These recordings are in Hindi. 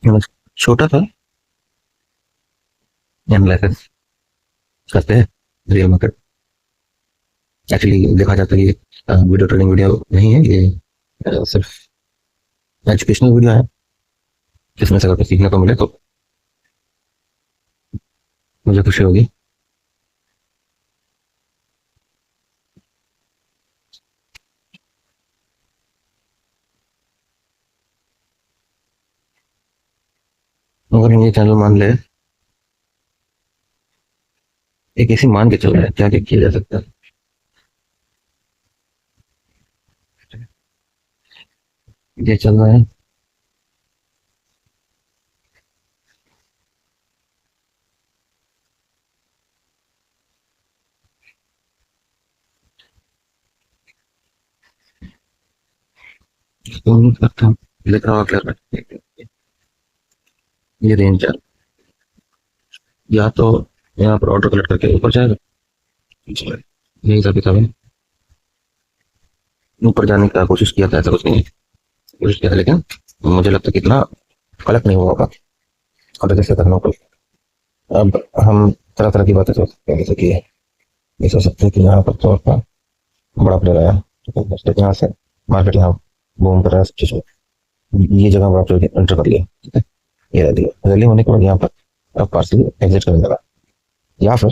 मतलब छोटा था। एनालिसिस करते हैं रियल मार्केट। एक्चुअली देखा जाता है ये वीडियो ट्रेडिंग वीडियो नहीं है ये, सिर्फ एजुकेशनल वीडियो है, जिसमें से अगर कुछ सीखने को मिले तो मुझे खुशी होगी। अगर हम ये चैनल मान ले, एक ऐसी मान के चल रहा है, क्या क्या किया जा सकता है। ये चल रहा है। तो उम्मीद करता हूँ लिख रहा होगा क्लियर। ये रेंज है, या तो यहाँ पर ऑर्डर कलेक्ट करके ऊपर जाएगा। यही सब किताबें ऊपर जाने का कोशिश किया था, ऐसा कुछ नहीं है। कोशिश किया था लेकिन मुझे लगता है कि इतना कलेक्ट नहीं हुआ होगा। अब जैसे करना को अब हम तरह तरह की बातें सोच सकते हैं, जैसे कि ये सोच सकते हैं कि यहाँ पर तो अपना बड़ा प्लेयर आया, तो यहाँ से मार्केट यहाँ बूम कर रहा है, सब चीज़ ये जगह बड़ा प्लेयर एंटर कर लिया, ठीक है। ये रैली रैली होने के बाद यहाँ पर अब पार्सली एग्जिट करने लगा, या फिर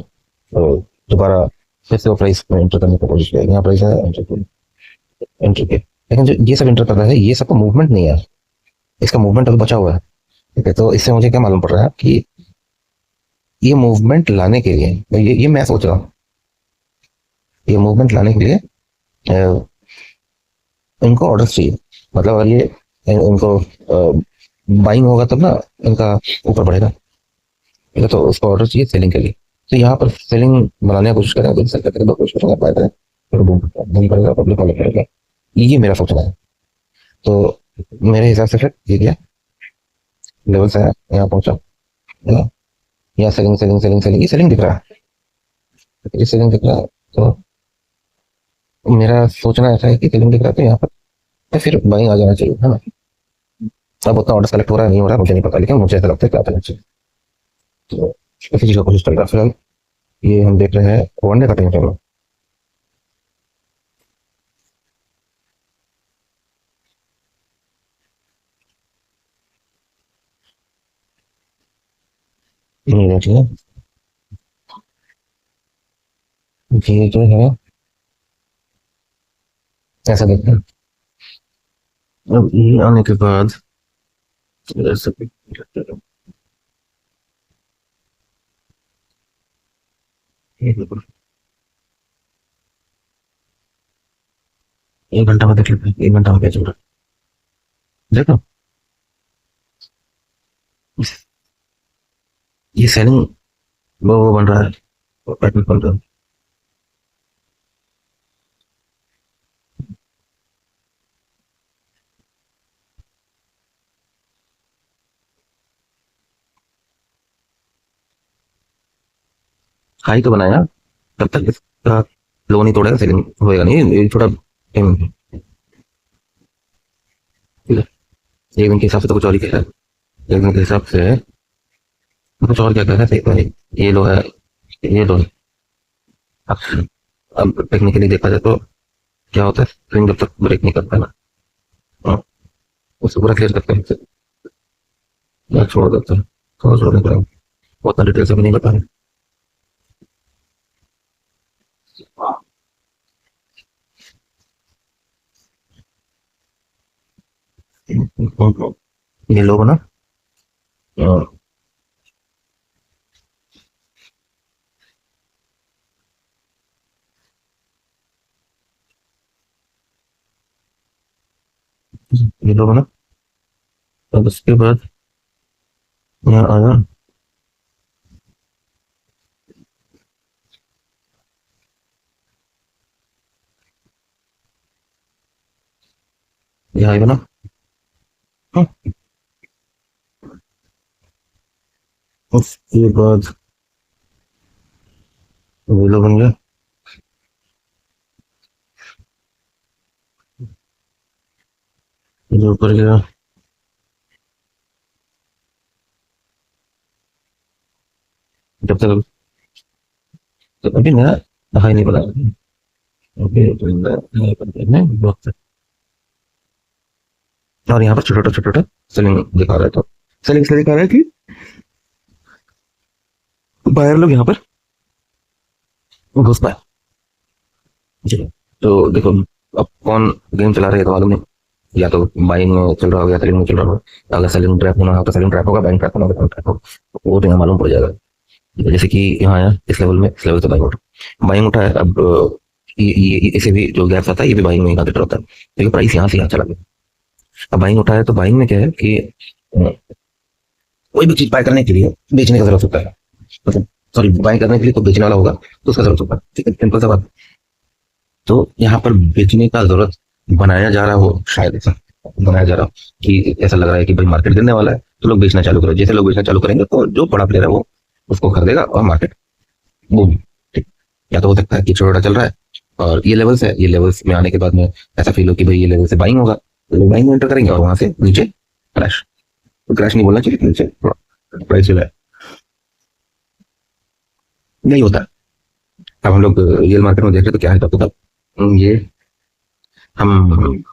दोबारा फिर से वो प्राइस में एंटर करने की कोशिश किया। यहाँ प्राइस है एंटर, एंटर किया, लेकिन जो ये सब एंटर कर रहा है ये सबका मूवमेंट नहीं है, इसका मूवमेंट अभी बचा हुआ है, ठीक है। तो इससे मुझे क्या मालूम पड़ रहा है कि ये मूवमेंट लाने के लिए, ये मैं सोच रहा हूँ, ये मूवमेंट लाने के लिए इनको ऑर्डर चाहिए। मतलब अगर ये इनको बाइंग होगा तब ना इनका ऊपर बढ़ेगा, ठीक है। तो उसको ऑर्डर चाहिए सेलिंग के लिए, तो यहाँ पर सेलिंग बनाने की कोशिश करें तो सेल करके कोशिश करेंगे फायदा है, फिर बूम बूम करेगा, पब्लिक फॉलो करेगा। ये मेरा सोचना है। तो मेरे हिसाब से फिर ये क्या लेवल से है, यहाँ पहुंचा है ना। यहाँ सेलिंग सेलिंग सेलिंग सेलिंग, ये सेलिंग दिख रहा है, ये सेलिंग दिख रहा है। तो मेरा सोचना ऐसा है कि सेलिंग दिख रहा है तो यहाँ पर तो फिर बाइंग आ जाना चाहिए, है ना। अब उतना ऑर्डर सेलेक्ट हो रहा है नहीं हो रहा मुझे नहीं पता, लेकिन मुझे ऐसा लगता है कि आता चाहिए। तो इसी चीज का कोशिश चल रहा है फिलहाल। ये हम देख रहे हैं वनडे का टाइम फ्रेम। ये देखिए, ये जो है ऐसा देखते हैं। अब ये आने के बाद ऐसा एक घंटा में देख लेते हैं, एक घंटा में क्या चल रहा है देखो। ये सेलिंग वो बन रहा है, पैटर्न बन रहा है। हाई तो बनाया, तब तक इसका लो नहीं तोड़ेगा सेलिंग होएगा नहीं, ये थोड़ा टाइम, ठीक है। एक दिन के हिसाब से तो कुछ और ही कह रहा है, एक दिन के हिसाब से कुछ और क्या कह रहा है, सही है। ये लो है, ये लो है। अब अब टेक्निकली देखा जाए तो क्या होता है, स्विंग जब तक ब्रेक नहीं करता है ना, हाँ, उसको पूरा क्लियर करते हैं, या छोड़ देते हैं, थोड़ा छोड़ देते हैं, उतना डिटेल से भी नहीं बता रहे। ये लोग ना, ये लोग ना, तब उसके बाद यहाँ आया, यहाँ आई बना, हाँ, उसके बाद ये लोग बन गया। ये ऊपर गया, जब तक तो अभी नया हाई नहीं बना। अभी तो नया बहुत। और यहाँ पर छोटा छोटा छोटा सेलिंग दिखा रहा है, तो सेलिंग इसलिए दिखा रहा है कि बायर लोग यहाँ पर घुस पाए। जी। तो देखो, अब कौन गेम चला रहा है तो मालूम नहीं। या तो बाइंग में चल रहा होगा या सेलिंग में चल रहा होगा। अगर सेलिंग ट्रैप होना हो तो सेलिंग ट्रैप होगा, बाइंग ट्रैप होना होगा बाइंग ट्रैप होगा। तो वो तो यहाँ मालूम पड़ जाएगा। तो जैसे कि यहाँ आया इस लेवल में, इस लेवल से बाइंग उठा है। अब इसे भी जो गैप आता है ये भी बाइंग में ही कंसिडर होता है, क्योंकि प्राइस यहाँ से यहाँ चला गया। अब बाइंग उठा है तो बाइंग में क्या है कि कोई भी चीज बाय करने के लिए बेचने का जरूरत होता है। मतलब सॉरी, बाय करने के लिए तो बेचने वाला होगा तो उसका जरूरत होता है। ठीक है, सिंपल सा बात। तो यहाँ पर बेचने का जरूरत बनाया जा रहा हो, शायद ऐसा बनाया जा रहा हो कि ऐसा लग रहा है कि भाई मार्केट गिरने वाला है तो लोग बेचना चालू करें। जैसे लोग बेचना चालू करेंगे तो जो बड़ा प्लेयर है वो उसको खरीदेगा और मार्केट बूम। ठीक। या तो हो सकता है कि छोटा चल रहा है और ये लेवल्स है, ये लेवल्स में आने के बाद में ऐसा फील हो कि भाई ये लेवल से बाइंग होगा, तो लोग बाइंग में एंटर करेंगे और वहां से नीचे क्रैश। तो क्रैश नहीं बोलना चाहिए, नीचे प्राइस चला है, नहीं होता। अब हम लोग रियल मार्केट में देख रहे हैं तो क्या है तब तब ये हम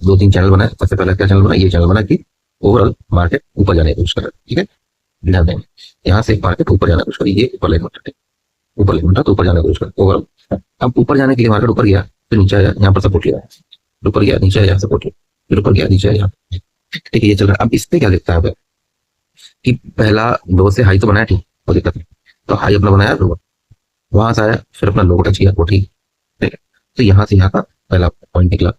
दो तीन चैनल बनाए। सबसे पहले क्या चैनल बना, ये चैनल बना कि ओवरऑल मार्केट ऊपर जाने की कोशिश कर रहा है। ठीक है, ध्यान देंगे यहाँ से मार्केट ऊपर जाने की कोशिश करी, ये ऊपर लाइन उठा, ऊपर लाइन उठा तो ऊपर जाने की कोशिश कर ओवरऑल। अब ऊपर जाने के लिए मार्केट ऊपर गया फिर नीचे आया, यहाँ पर सपोर्ट लिया, ऊपर गया नीचे आया सपोर्ट लिया, फिर ऊपर गया नीचे आया। ठीक है, ये चल रहा है। अब इस पे क्या दिखता है कि पहला लो से हाई तो बनाया, ठीक, कोई दिक्कत नहीं। तो हाई अपना बनाया, लो वहां से आया, फिर अपना लो टच किया, वो ठीक। ठीक है, तो यहाँ से यहाँ का पहला पॉइंट निकला,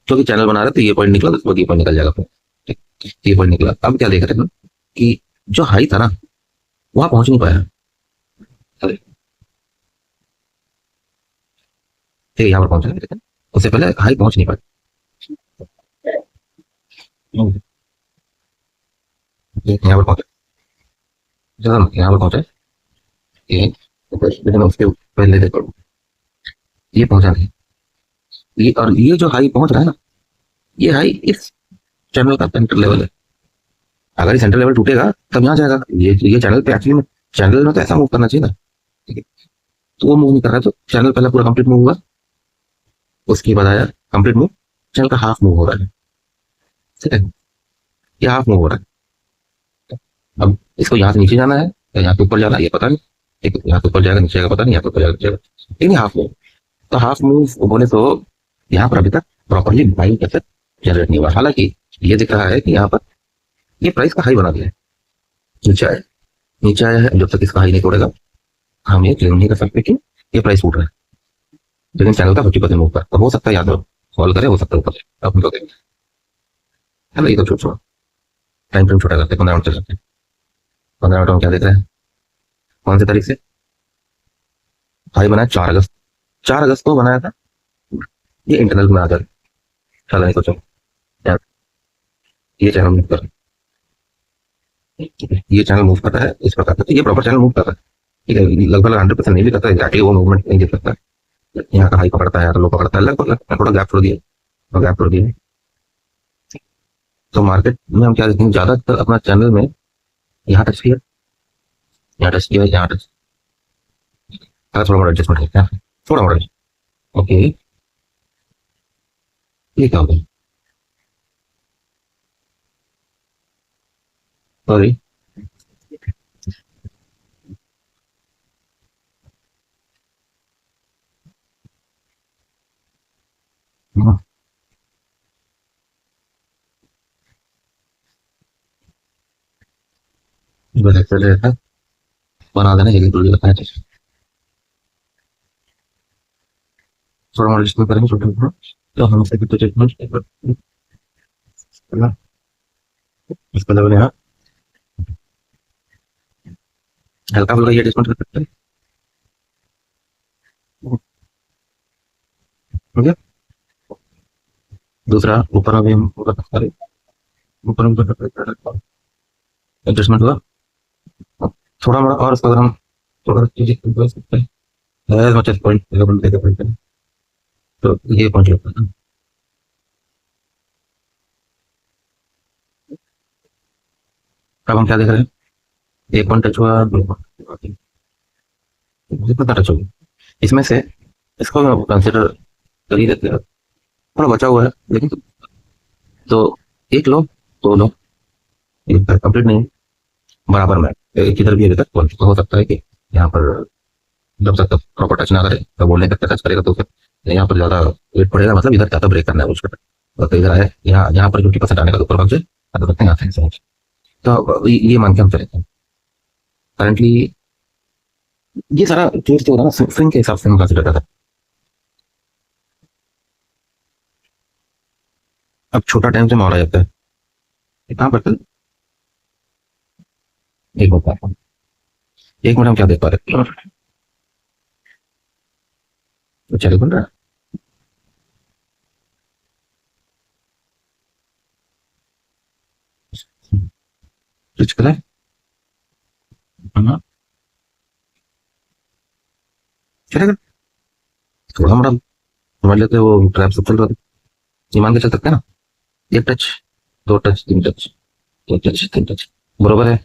क्योंकि चैनल बना रहे तो ये पॉइंट निकला तो उसके बाद ये पॉइंट निकल जाएगा फिर। ठीक, ये पॉइंट निकला। अब क्या देख रहे हैं कि जो हाई था ना वहां पहुंच नहीं पाया। अरे, ठीक है, यहाँ पर पहुंचा है लेकिन उससे पहले हाई पहुंच नहीं पाया। यहाँ पर पहुंचा, ज्यादा यहाँ पर पहुंचा ये, लेकिन उसके पहले देखो ये पहुंचा नहीं। ये और ये जो हाई पहुंच रहा है ना, ये हाई इस चैनल का सेंटर लेवल है। अगर ये सेंटर लेवल टूटेगा तब यहाँ जाएगा। ये चैनल पे एक्चुअली में, चैनल में तो ऐसा मूव करना चाहिए ना। ठीक है, तो वो मूव नहीं कर रहा है, तो चैनल पहले पूरा कंप्लीट मूव हुआ, उसके बाद आया कंप्लीट मूव, चैनल का हाफ मूव हो रहा है। ठीक है, ये हाफ मूव हो रहा है। अब इसको यहाँ से नीचे जाना है या यहाँ से ऊपर जाना है ये पता नहीं। ठीक है, यहाँ से ऊपर जाएगा नीचे जाएगा पता नहीं, यहाँ पे ऊपर जाएगा नीचे जाएगा, लेकिन हाफ मूव। तो हाफ मूव बोले तो यहाँ पर अभी तक प्रॉपरली बाइंग कैसे जनरेट नहीं हुआ। हालांकि ये दिख रहा है कि यहाँ पर ये प्राइस का हाई बना दिया है, नीचे आया, नीचे आया है। जब तक इसका हाई नहीं तोड़ेगा हम ये क्लेम नहीं कर सकते कि ये प्राइस टूट रहा है। लेकिन चैनल का 50% मूव कर, तो हो सकता है याद रहो, फॉल करे, हो सकता है ऊपर जाए। अब हम है ना, ये तो छोटा छोटा टाइम फ्रेम छोटा करते हैं, 15 मिनट चल सकते हैं। 15 मिनट में क्या देख रहे हैं, कौन सी तारीख से हाई बनाया, 4 अगस्त। 4 अगस्त को बनाया था, ये इंटरनल में आ जाए, चला नहीं सोचो यार, ये चैनल मूव कर, ये चैनल मूव करता है इस प्रकार से, तो ये प्रॉपर चैनल मूव करता है। ठीक है, लगभग 100% नहीं भी करता, एग्जैक्टली वो मूवमेंट नहीं देख सकता। यहाँ का हाई पकड़ता है, यहाँ का लो पकड़ता है, लगभग थोड़ा गैप छोड़ दिया और गैप छोड़ दिया। तो मार्केट में हम क्या देखेंगे, ज्यादातर अपना चैनल में यहाँ टच किया, यहाँ टच किया, यहाँ टच, थोड़ा मोड़ा एडजस्टमेंट करते हैं, थोड़ा मोड़ा। ओके, ये क्या हो गया, सॉरी। बना देना, एक वीडियो बताया था, थोड़ा मोड़ा एडजस्टमेंट करेंगे छोटे मोटे, तो हम से तो एडजस्टमेंट इसका लेवल यहाँ हल्का फुल्का ये एडजस्टमेंट कर सकते हैं। ठीक है, दूसरा ऊपर में भी हम कर सकते हैं, ऊपर में कर सकते हैं, एडजस्टमेंट हुआ थोड़ा मोड़ा। और उसका अगर हम थोड़ा चीजें कर सकते हैं, एज मच एज पॉइंट देकर पॉइंट, तो ये पॉइंट लगता है। अब हम क्या देख रहे हैं, एक पॉइंट टच हुआ, दो पॉइंट, जितना टच होगी इसमें से, इसको कंसिडर कर ही लेते हैं। थोड़ा बचा हुआ है लेकिन, तो एक लो, दो लो, कंप्लीट नहीं, बराबर में एक इधर भी अभी तक तो हो सकता है कि यहाँ पर जब तक प्रॉपर टच ना करे तो बोलने तक टच करेगा तो फिर यहाँ पर ज्यादा वेट पड़ेगा, मतलब इधर ज्यादा ब्रेक करना है उसका, तो इधर आए यहाँ यहाँ पर 50% आने का तो ऊपर भाग जाए, तो सकते हैं यहाँ से समझ। तो अब ये मान के हम चले करंटली, ये सारा चीज जो हो रहा है ना स्विंग के हिसाब से हम कंसिडर करते हैं। अब छोटा टाइम से मारा जाता है कहाँ पर, एक मिनट, एक मिनट हम क्या देख पा रहे हैं, तो चले बन रहा है, स्विच करें। हाँ, चलेगा, थोड़ा मोड़ा समझ लेते हैं, वो ट्रैप सब चल रहा था, ये मान के चल सकते हैं ना, एक टच, दो टच, तीन टच, दो टच, तीन टच, बरोबर है,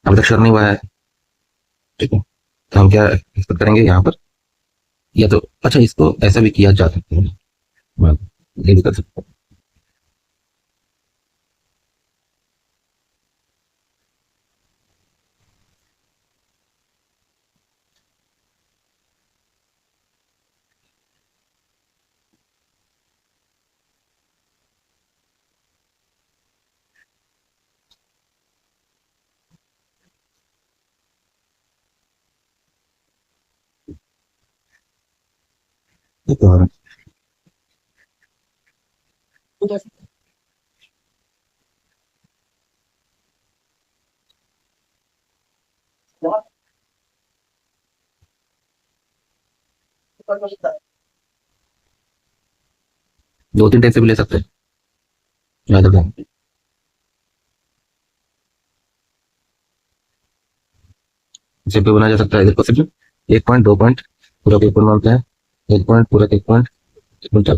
अभी तक श्योर नहीं हुआ है। ठीक है, तो हम क्या एक्सपेक्ट करेंगे यहाँ पर, या तो अच्छा इसको ऐसा भी किया जा सकता है, मैं ये भी कर सकता हूँ, तो 2-3 टाइप से भी ले सकते हैं, याद रखें। इसे भी बनाया जा सकता है, इधर सिर्फ 1 पॉइंट, 2 पॉइंट, पूरा एक पॉइंट मानते हैं, 1 पॉइंट, पूरा 1 पॉइंट, 1 पॉइंट,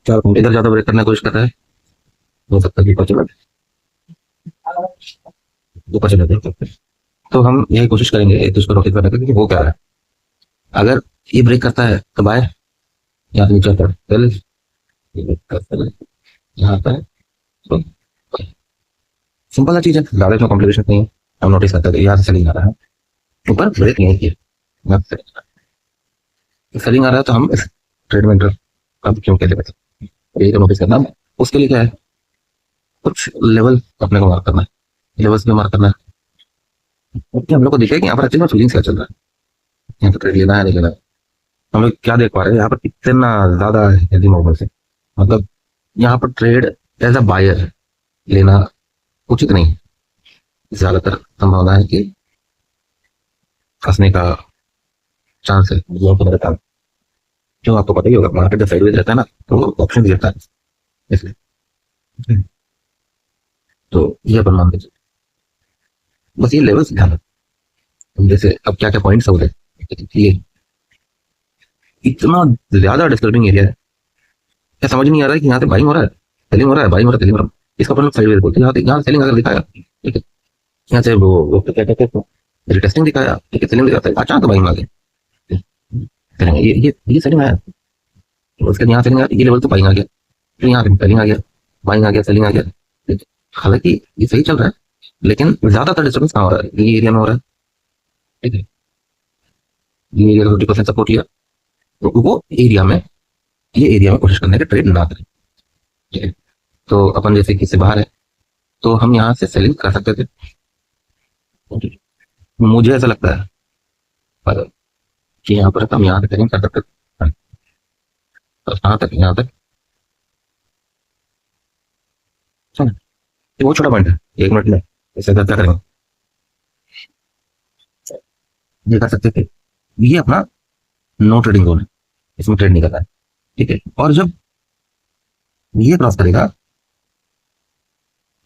4 पॉइंट, इधर ज्यादा ब्रेक करने की कोशिश कर रहा है, हो सकता है कि ऊपर चला जाए, ऊपर चला जाए। तो हम यही कोशिश करेंगे तो उसको रोकेट करने की कि वो क्या है, अगर ये ब्रेक करता है तो बाय, यहाँ से नीचे आता है सेल, यहाँ आता है, तो सिंपल सा चीज है, ज्यादा इसमें कॉम्प्लिकेशन नहीं है। हम नोटिस करते हैं यहाँ से सेलिंग आ रहा है, ऊपर ब्रेक नहीं किया, सेलिंग आ रहा है, तो हम इस ट्रेड में एंटर अब क्यों कैसे कर सकते हैं, यही तो नोटिस करना। अब उसके लिए क्या है, कुछ लेवल अपने को मार्क करना है, लेवल्स में मार्क करना है, कि हम लोग को दिखे कि यहाँ पर एक्चुअली में फीलिंग्स क्या चल रहा है, यहाँ पर ट्रेड लेना है नहीं लेना है। हम लोग क्या देख पा रहे हैं यहाँ पर कितना ज्यादा हेल्दी मूवमेंट है, मतलब यहाँ पर ट्रेड एज अ बायर लेना उचित नहीं, ज्यादातर संभावना है कि फंसने का चांस है, जो आपको रहता है, क्यों आपको पता ही होगा मार्केट जब साइडवेज रहता है ना तो ऑप्शन गिरता है, इसलिए तो ये अपन मान के चलते हैं। बस ये लेवल्स ध्यान रखो, जैसे अब क्या क्या पॉइंट्स हो रहे, ये इतना ज्यादा डिस्टर्बिंग एरिया है, क्या समझ नहीं आ रहा है कि यहाँ से बाइंग हो रहा है, सेलिंग हो रहा है, बाइंग हो रहा है, सेलिंग हो रहा है, इसका अपन लोग साइडवेज बोलते हैं। यहाँ सेलिंग अगर दिखाया, ठीक है, यहाँ से वो क्या कहते हैं, रिटेस्टिंग दिखाया, ठीक है, सेलिंग दिखाता है, अचानक बाइंग आ गया, ये सेलिंग आया, उसके यहाँ सेलिंग आया, ये लेवल तो बाइंग आ गया, फिर यहाँ पे सेलिंग आ गया, बाइंग आ गया, सेलिंग आ गया, हालांकि ये सही चल रहा है, लेकिन ज्यादातर डिस्टर्बेंस कहाँ हो रहा है, ये एरिया में हो रहा है, ठीक है, ये एरिया 50% सपोर्ट लिया, तो वो एरिया में, ये एरिया में कोशिश करने का ट्रेड ना करें, ठीक है। तो अपन जैसे कि से बाहर है, तो हम यहाँ से सेलिंग कर सकते थे, मुझे ऐसा लगता है, पर कि यहाँ पर हम यहाँ से सेलिंग कर सकते थे, तो कहाँ तक, यहाँ तक, है ना? ये बहुत छोटा पॉइंट है, 1 मिनट में ऐसे अगर क्या करेंगे, ये कर सकते थे, ये अपना नो ट्रेडिंग जोन है, इसमें ट्रेड नहीं करना है, ठीक है, और जब ये क्रॉस करेगा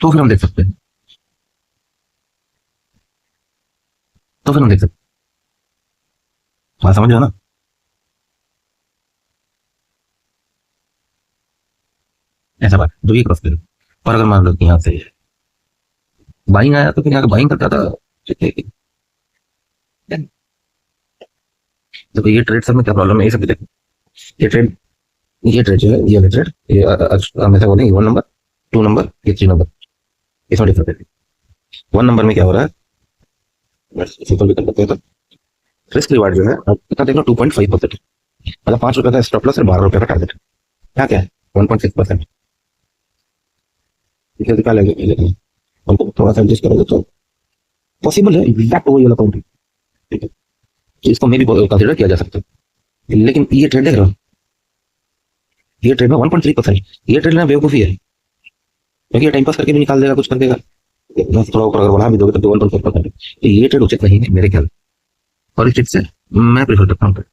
तो फिर हम देख सकते हैं, तो फिर हम देख सकते हैं, बात समझ रहे हो ना, ऐसा बात जो ये क्रॉस करेगा, और अगर मान लो कि यहाँ से बाइंग आया तो फिर यहाँ बाइंग करता था, ठीक है, देखो ये ट्रेड सब में क्या प्रॉब्लम है, ये सब देखो। ये ट्रेड, ये ट्रेड जो है, ये वाला ट्रेड, ये हमेशा बोलेंगे 1 नंबर, 2 नंबर, ये 3 नंबर, इसमें डिफरेंस है। 1 नंबर में क्या हो रहा है, सिंपल भी कर सकते हैं तो, रिस्क रिवार्ड जो है अब कितना देख लो, 2.5%। मतलब ₹5 का स्टॉप लॉस और ₹12 का टारगेट। क्या है 1.6%। इसे दिखा लेंगे, हमको थोड़ा सा एडजस्ट करोगे तो पॉसिबल है, एग्जैक्ट वही वाला पॉइंट। ठीक है, तो इसको मे भी कंसिडर किया जा सकता है। लेकिन ये ट्रेड देख रहा हूँ, ये ट्रेड में 1.3%, ये ट्रेड में बेवकूफी है, क्योंकि ये टाइम पास करके भी निकाल देगा, कुछ कर देगा। थोड़ा ऊपर अगर बढ़ा भी दोगे तो 1.4%। तो ये ट्रेड उचित नहीं है मेरे ख्याल। और इस ट्रेड से मैं प्रीफर करता हूँ।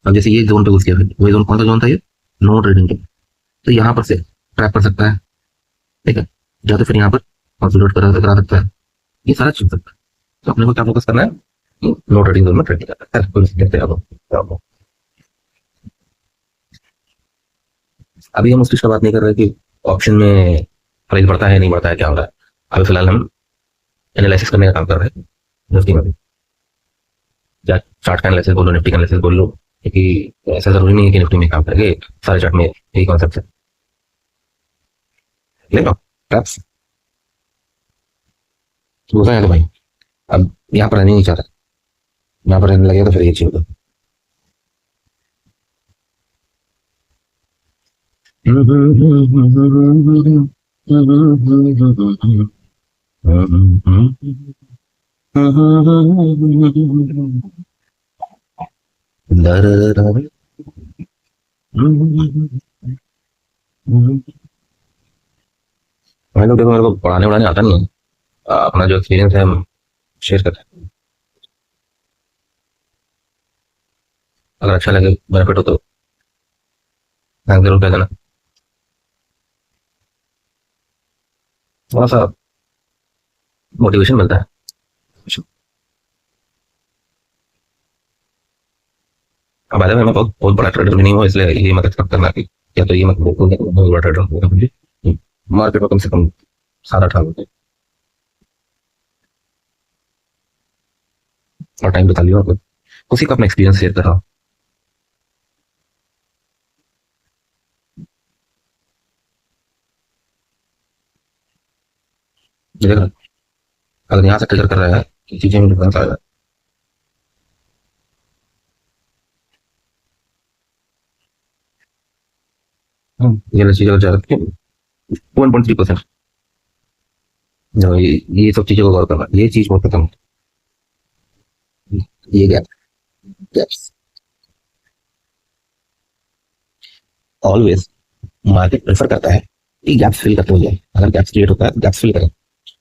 अब जैसे ये जोन पे घुस गया है, वही जोन कौन सा जोन था ये, नो ट्रेडिंग जोन। तो यहाँ पर से ट्रैप कर सकता है, ठीक है, या तो फिर यहाँ पर कंसोलिडेट करा सकता है, ये सारा चीज सकता है। तो अपने को क्या फोकस करना है, नो ट्रेडिंग जोन में ट्रेडिंग करना है। देखते हैं अब अभी हम उस चीज का बात नहीं कर रहे कि ऑप्शन में प्राइस बढ़ता है नहीं बढ़ता है, क्या हो रहा है। अभी फिलहाल हम एनालिसिस करने का काम कर रहे हैं निफ्टी में भी। या चार्ट का एनालिसिस बोलो, निफ्टी का एनालिसिस बोल लो, क्योंकि ऐसा जरूरी नहीं है कि निफ्टी में काम करेंगे, सारे चार्ट में यही कॉन्सेप्ट है। ले लो ट्रैप्स, दूसरा है तो भाई, अब यहाँ पर रहने नहीं चाहता, यहाँ पर रहने लगेगा तो फिर ये चीज होगा। भाई लोग देखो, मेरे को पढ़ाने उड़ाने आता नहीं है, अपना जो एक्सपीरियंस है हम शेयर करते हैं। अगर अच्छा लगे, बेनिफिट हो तो थैंक जरूर कह देना। थोड़ा सा मोटिवेशन मिलता है। अब बाय द वे मैं बहुत बहुत बड़ा ट्रेडर भी नहीं हूँ, इसलिए ये मत एक्सपेक्ट करना कि या तो ये मत बोलो कि मैं बहुत बड़ा ट्रेडर हूँ मुझे। मार्केट में कम से कम 7-8 साल होते हैं और टाइम बता लिया, और उसी का अपना एक्सपीरियंस शेयर कर रहा हूँ। देख रहा, अगर यहाँ से ट्रिगर कर रहा है कि चीजें में डिफरेंस आएगा। ये चीज अगर जा रही है 1.3%, ये सब चीजों को गौर करना, ये चीज बहुत खत्म। ये gap, gaps always market prefer करता है कि गैप्स फिल करते हुए जाए। अगर गैप्स क्रिएट होता है तो गैप्स फिल करें,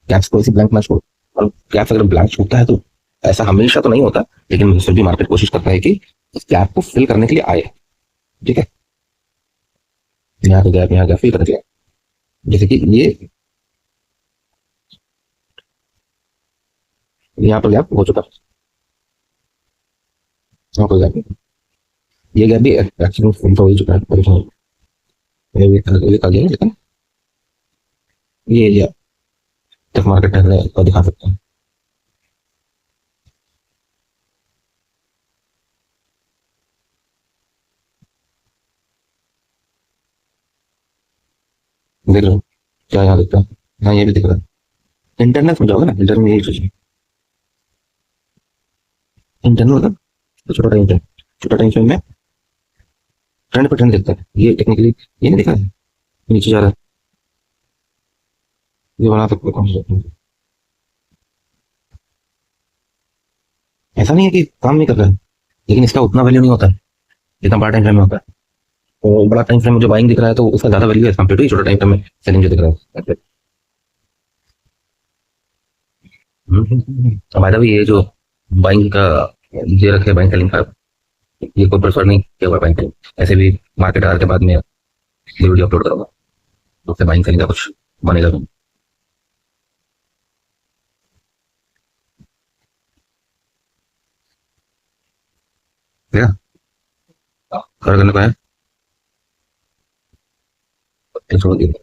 गैप्स को ऐसी ब्लैंक ना छोड़। और गैप्स अगर ब्लैंक छूटता है तो, ऐसा हमेशा तो नहीं होता, लेकिन फिर भी मार्केट कोशिश करता है कि इस गैप को फिल करने के लिए आए। ठीक है, यहाँ पे गैप, यहाँ गैप फिल करने के लिए, जैसे कि ये यहाँ पर गैप हो चुका है, यहाँ पर गैप, ये गैप भी एक्चुअली फिल तो हो ही चुका है, ये कर दिया, लेकिन ये एरिया तक मार्केट टहलने को दिखा सकते हैं। देख रहे हो क्या यहाँ दिखता है, हाँ ये भी दिख रहा है। इंटरनल समझ जाओगे ना, इंटरनल यही चीज है। इंटरनल मतलब तो छोटा टाइम फ्रेम, छोटा टाइम फ्रेम में ट्रेंड पर ट्रेंड दिखता है। ये टेक्निकली ये नहीं दिखा है, नीचे जा रहा है, ये बना सकते हो कौन। ऐसा नहीं है कि काम नहीं कर रहा है, लेकिन इसका उतना वैल्यू नहीं होता है जितना बड़ा टाइम फ्रेम में होता है। तो बड़ा टाइम फ्रेम में जो बाइंग दिख रहा है तो उसका ज्यादा वैल्यू है कंपेयर टू छोटा टाइम फ्रेम में सेलिंग जो दिख रहा है। बाय द वे ये जो बाइंग का ये रखे, बाइंग सेलिंग का, ये कोई प्रेफर नहीं किया हुआ बाइंग सेलिंग, ऐसे भी मार्केट आर के बाद में वीडियो अपलोड करूंगा, तो उससे बाइंग सेलिंग का कुछ बनेगा भी नहीं। खड़ा करने का है तो छोड़ दिया।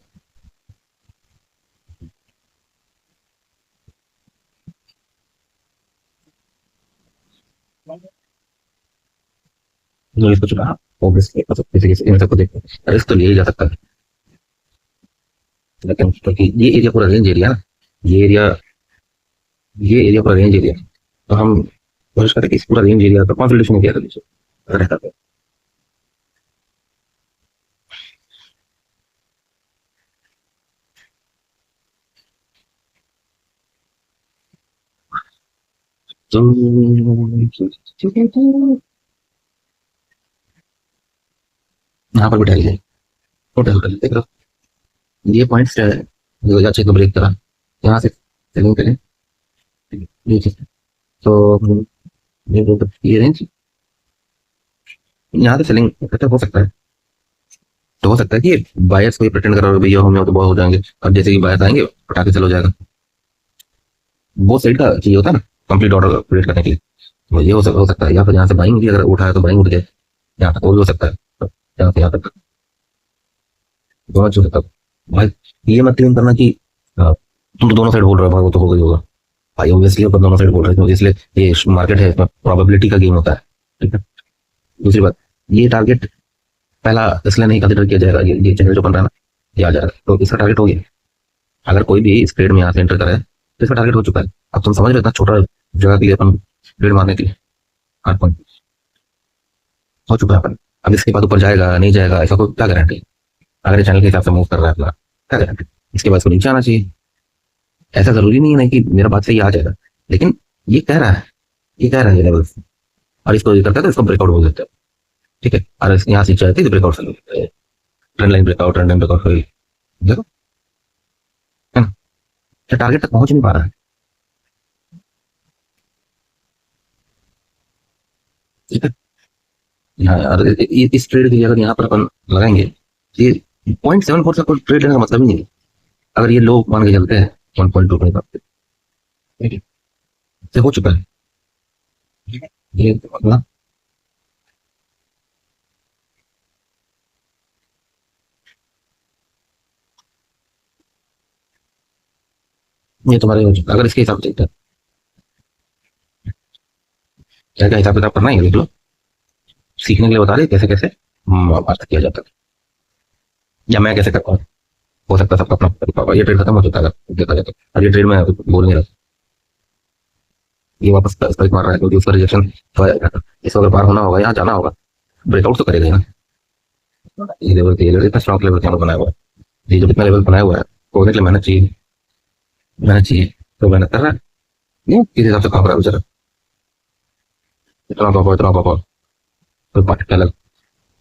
जो इसको चुना ऑब्वियसली मतलब किसी इन सबको देखते रिस्क तो लिया ही जा सकता है, लेकिन क्योंकि ये एरिया पूरा रेंज एरिया ना, ये एरिया ये एरिया पूरा रेंज एरिया, तो हम कोशिश करें कि इस पूरा रेंज एरिया का कंसल्टेशन किया करें रहता है। तो यहाँ पर बिठाइए, होटल होटल देख लो, ये पॉइंट्स है जो अच्छे को ब्रेक करा, यहाँ से सेलिंग करें, ये चीज़। तो ये रेंज यहाँ से सेलिंग अच्छा हो सकता है, तो हो सकता है कि बायर्स को प्रिटेंड करा और भैया हम तो बहुत हो जाएंगे, अब जैसे कि बायर्स आएंगे पटाखे चलो जाएगा, वो साइड का चाहिए होता है ना कंप्लीट ऑर्डर क्रिएट करने के लिए। तो ये हो सकता है, या फिर यहाँ से बाइंग भी अगर उठाया तो बाइंग उठ जाए यहाँ तक, वो भी हो सकता है, तो यहाँ से यहाँ तक दोनों चीज सकता है। भाई ये मत क्लेम करना कि तुम तो दोनों साइड बोल रहे हो भाई वो तो हो गई होगा, भाई ऑब्वियसली अपन दोनों साइड बोल रहे हैं इसलिए ये मार्केट है, इसमें प्रोबेबिलिटी का गेम होता है, ठीक है। दूसरी बात, ये टारगेट पहला इसलिए नहीं कंसिडर किया जाएगा, ये चैनल जो बन रहा है ना, ये आ जाएगा तो इसका टारगेट हो गया। अगर कोई भी इस ट्रेड में यहाँ से एंटर करे तो इसका टारगेट हो चुका है। अब तुम समझ रहे हो इतना छोटा जगह के लिए अपन ट्रेड मारने के लिए 8 पॉइंट हो चुका है अपन। अब इसके बाद ऊपर जाएगा नहीं जाएगा ऐसा कोई क्या गारंटी, अगर ये चैनल के हिसाब से मूव कर रहा है अपना, क्या गारंटी इसके बाद इसको नीचे आना चाहिए। ऐसा जरूरी नहीं है कि मेरा बात सही आ जाएगा, लेकिन ये कह रहा है, ये कह रहा है लेवल, और इसको ये करता है तो इसको ब्रेकआउट बोल देते हैं, ठीक है। और यहाँ से चाहते हैं ब्रेकआउट से trend line breakout, trend line breakout हुई, देखो है ना, टारगेट तक पहुंच नहीं पा रहा है, ठीक है। यहाँ और इस ट्रेड के लिए अगर यहाँ पर अपन लगाएंगे, ये 0.74 का कोई ट्रेड लेने का मतलब ही नहीं है, अगर ये लो मान के चलते हैं 1.2 का, ठीक है, से हो चुका है, ठीक है। ये मतलब ये तुम्हारे हो चुका है। अगर इसके हिसाब से क्या क्या हिसाब किताब करना है देख लो, सीखने के लिए बता रहे कैसे कैसे बात किया जाता है, या मैं कैसे करता हूँ। हो सकता है सबका अपना तरीका होगा, ये ट्रेड खत्म हो चुका है अगर देखा जाए तो, और ये ट्रेड में बोल नहीं रहा, ये वापस स्ट्राइक मार रहा है क्योंकि उसका रिजेक्शन इसको अगर पार होना होगा, यहाँ जाना होगा, ब्रेकआउट तो करेगा ही ना। ये लेवल ये लेवल इतना स्ट्रॉन्ग लेवल क्या बनाया हुआ है, ये जो कितना लेवल बनाया हुआ है तोड़ने के लिए मेहनत चाहिए, मेहनत चाहिए, तो मेहनत कर रहा है, नहीं किस हिसाब से काम कर रहा है बेचारा, इतना पापा कोई पार्टी का अलग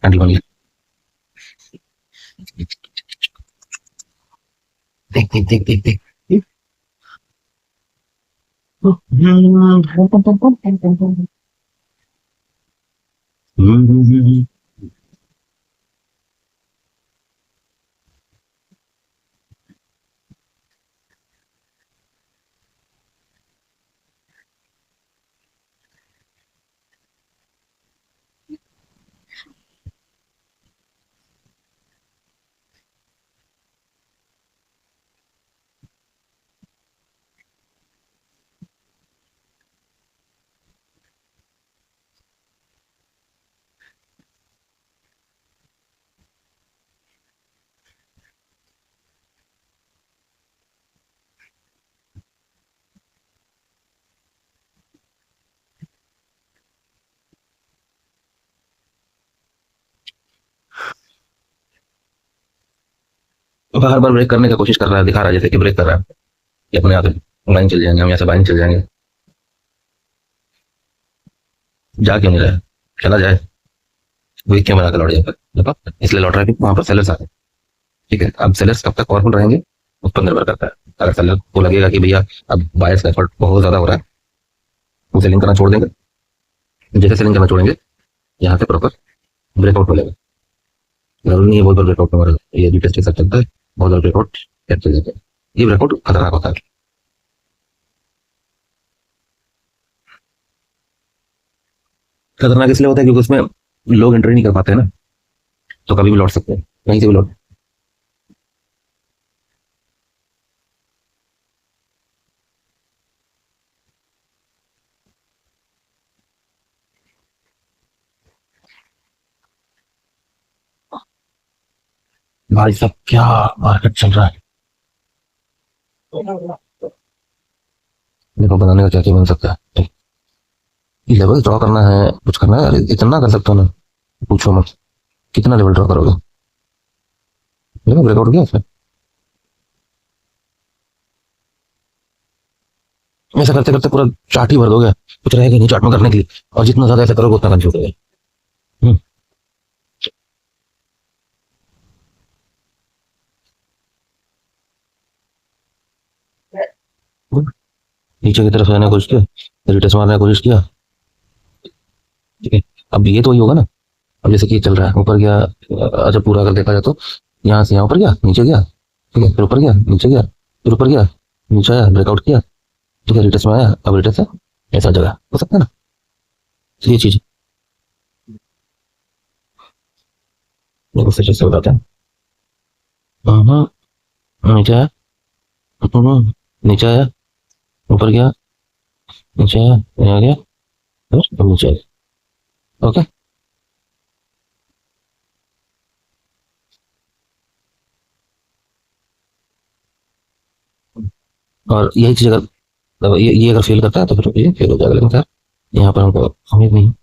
हैंडल बन गया। देख देख देख देख देख बार बार ब्रेक करने की कोशिश कर रहा है, दिखा रहा है जैसे कि ब्रेक कर रहा है कि अपने यहाँ से लाइन चल जाएंगे, हम यहाँ से बाइंग चल जाएंगे, जा क्यों नहीं रहा है, चला जाए, वीक क्यों बना के लौट जाएगा देखो, इसलिए लौट रहा है कि वहां पर सेलर्स आ रहे हैं, ठीक है। अब सेलर्स कब तक पावरफुल रहेंगे उस पर निर्भर करता है। अगर सेलर को लगेगा कि भैया अब बायर्स का एफर्ट बहुत ज्यादा हो रहा है, वो सेलिंग करना छोड़ देंगे, जैसे सेलिंग करना छोड़ेंगे यहाँ से प्रॉपर ब्रेकआउट मिलेगा, जरूरी नहीं है बहुत बार ब्रेकआउट में मरेगा, ये रिटेस्ट के साथ चलता है, बहुत बार ब्रेकआउट कैप्चर जाता है, ये ब्रेकआउट खतरनाक होता है। खतरनाक इसलिए होता है क्योंकि उसमें लोग एंट्री नहीं कर पाते हैं ना, तो कभी भी लौट सकते हैं कहीं से भी लौट। भाई साहब क्या मार्केट चल रहा है। देखो बनाने का क्या क्या बन सकता है। लेवल ड्रॉ करना है, कुछ करना है, अरे इतना कर सकते हो ना, पूछो मत। कितना लेवल ड्रॉ करोगे? देखो ब्रेकआउट किया उसने। ऐसा करते करते पूरा चार्ट ही भर दोगे, कुछ रहेगा नहीं चार्ट में करने के लिए। और जितना ज्यादा ऐसा करोगे उतना कंफ्यूज होगा। हम्म। नीचे की तरफ जाने की कोशिश किया, रिटर्स मारने की कोशिश किया। ठीक है। अब ये तो वही होगा ना। अब जैसे कि ये चल रहा है, ऊपर गया, अच्छा पूरा अगर देखा जाए तो यहाँ से यहाँ ऊपर गया, नीचे गया, ठीक है, फिर ऊपर गया, नीचे गया, फिर ऊपर गया, नीचे आया, ब्रेकआउट किया, ठीक है, रिटर्स में आया, अब रिटर्स है, ऐसा जगह हो सकता है ना। तो ये चीज मेरे को सच से बताते हैं। हाँ, नीचे आया, नीचे आया, ऊपर गया, नीचे आया, यहाँ गया, फिर अब नीचे आया। ओके। और यही चीज अगर, मतलब ये अगर फेल करता है तो फिर ये फेल हो जाएगा, लेकिन सर यहाँ पर हमको उम्मीद नहीं।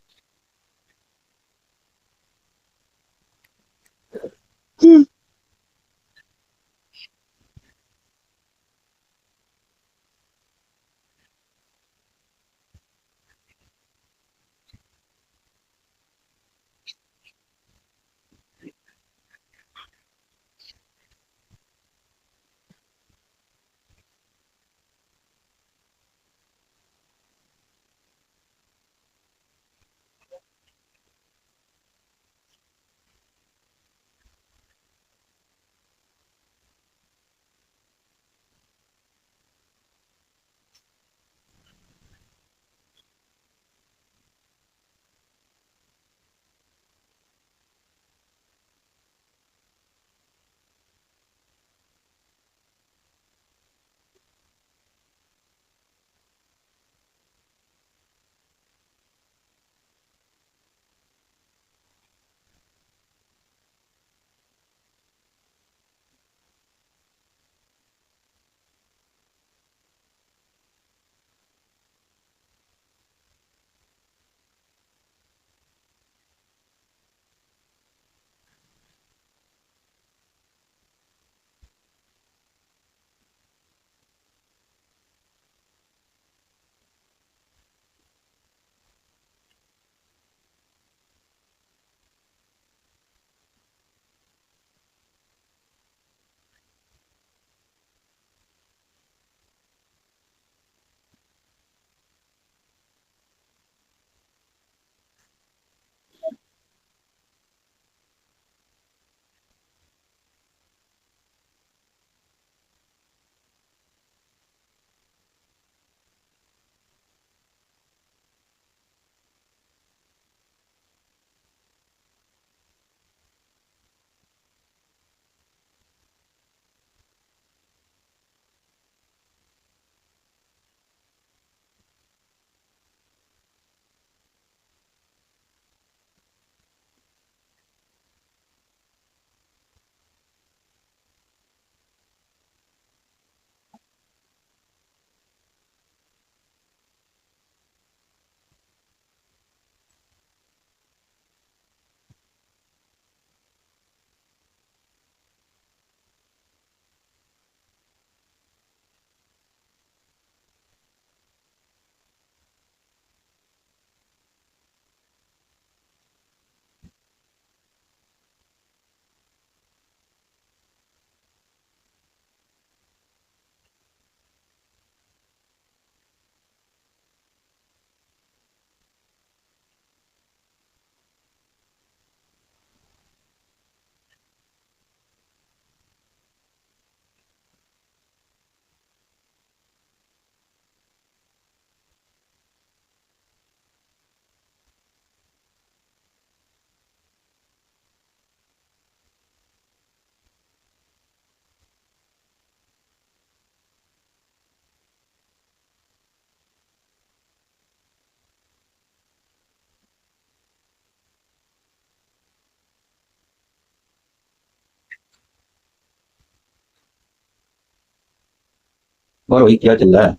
और वही क्या चल रहा है?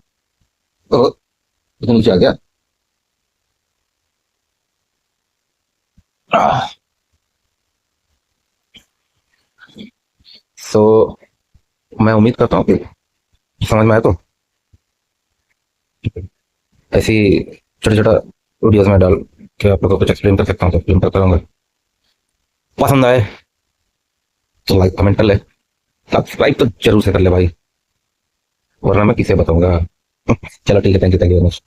ओ, इतना नीचे आ गया। सो मैं उम्मीद करता हूँ कि समझ में आया। तो ऐसी छोटा छोटा वीडियोस में डाल के आप लोगों को कुछ एक्सप्लेन कर सकता हूँ, तो एक्सप्लेन करता रहूंगा। पसंद आए तो लाइक कमेंट कर ले, सब्सक्राइब तो जरूर से कर ले भाई, वरना मैं किसे बताऊंगा। चलो ठीक है, थैंक यू वेरी मच।